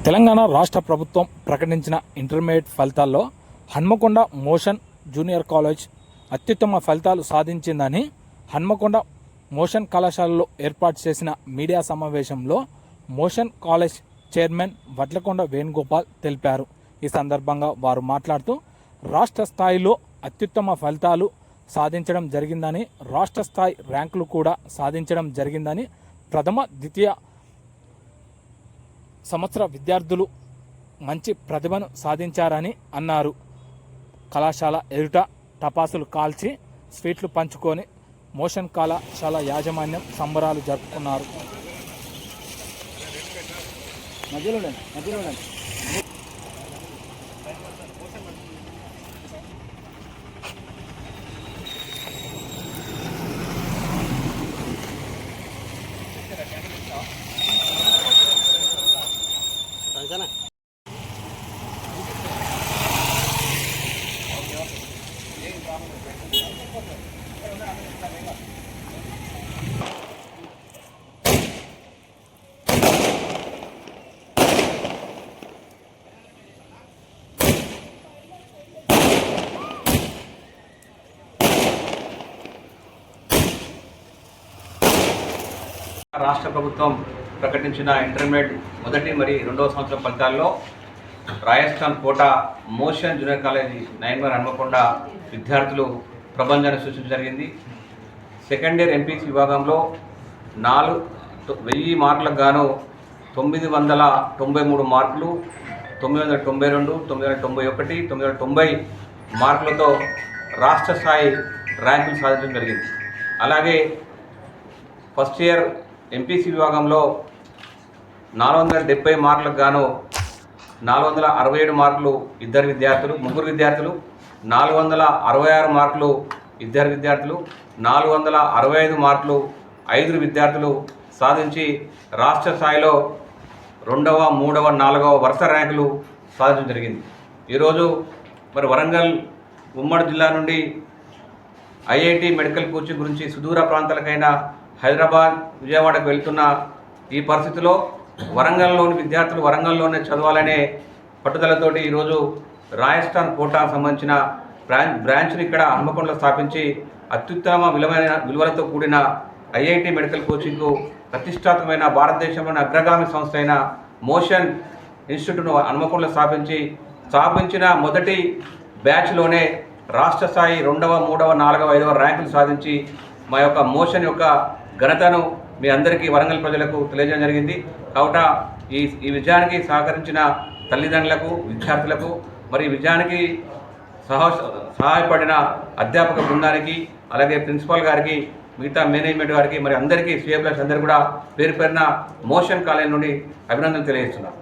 తెలంగాణ రాష్ట్ర ప్రభుత్వం ప్రకటించిన ఇంటర్మీడియట్ ఫలితాల్లో హన్మకొండ మోషన్ జూనియర్ కాలేజ్ అత్యుత్తమ ఫలితాలు సాధించిందని హన్మకొండ మోషన్ కళాశాలలో ఏర్పాటు చేసిన మీడియా సమావేశంలో motion college chairman Vadlakonda Venugopal తెలిపారు. ఈ సందర్భంగా వారు మాట్లాడుతూ రాష్ట్ర స్థాయిలో అత్యుత్తమ ఫలితాలు సాధించడం జరిగిందని, రాష్ట్ర స్థాయి ర్యాంకులు కూడా సాధించడం జరిగిందని, ప్రథమ ద్వితీయ సంవత్సర విద్యార్థులు మంచి ప్రతిభను సాధించారని అన్నారు. కళాశాల ఎదుట టపాసులు కాల్చి స్వీట్లు పంచుకొని మోషన్ కళాశాల యాజమాన్యం సంబరాలు జరుపుకున్నారు. రాష్ట్ర ప్రభుత్వం ప్రకటించిన ఇంటర్మీడియట్ మొదటి మరియు రెండవ సంవత్సరం ఫలితాల్లో రాజస్థాన్ కోట మోషన్ జూనియర్ కాలేజీ నైన్మర్ హన్మకొండ విద్యార్థులు ప్రబంధాన్ని సృష్టించడం జరిగింది. సెకండ్ ఇయర్ ఎంపీసీ విభాగంలో 1000 మార్కులకు గాను 993 మార్కులు, 992, 991, 990 మార్కులతో రాష్ట్ర స్థాయి ర్యాంకులు సాధించడం జరిగింది. అలాగే ఫస్ట్ ఇయర్ ఎంపీసీ విభాగంలో 470 మార్కులకు గాను 467 మార్కులు ముగ్గురు విద్యార్థులు, 466 మార్కులు 465 మార్కులు 5 విద్యార్థులు సాధించి రాష్ట్ర స్థాయిలో 2వ, 3వ, 4వ వరుస ర్యాంకులు సాధించడం జరిగింది. ఈరోజు మరి వరంగల్ ఉమ్మడి జిల్లా నుండి ఐఐటి మెడికల్ కోచింగ్ గురించి సుదూర ప్రాంతాలకైన హైదరాబాద్, విజయవాడకు వెళ్తున్న ఈ పరిస్థితిలో వరంగల్లోని విద్యార్థులు వరంగల్లోనే చదవాలనే పట్టుదలతోటి ఈరోజు రాజస్థాన్ కోటా సంబంధించిన బ్రాంచ్ని ఇక్కడ హన్మకొండలో స్థాపించి అత్యుత్తమ విలువలతో కూడిన ఐఐటి మెడికల్ కోచింగ్కు ప్రతిష్టాత్మకమైన భారతదేశంలోని అగ్రగామి సంస్థ అయిన మోషన్ ఇన్స్టిట్యూట్ను హన్మకొండలో స్థాపించిన మొదటి బ్యాచ్లోనే రాష్ట్ర స్థాయి 2వ, 3వ, 4వ, 5వ ర్యాంకులు సాధించి మా యొక్క మోషన్ యొక్క ఘనతను మీ అందరికీ వరంగల్ ప్రజలకు తెలియజేయడం జరిగింది. కావుట ఈ విజయానికి సహకరించిన తల్లిదండ్రులకు, విద్యార్థులకు, మరి విజయానికి సహాయపడిన అధ్యాపక బృందానికి, అలాగే ప్రిన్సిపాల్ గారికి, మిగతా మేనేజ్మెంట్ గారికి, మరి అందరికీ సిఎఫ్ఎస్ అందరికీ కూడా పేరు పేరున మోషన్ కాలేజ్ నుండి అభినందనలు తెలియజేస్తున్నాను.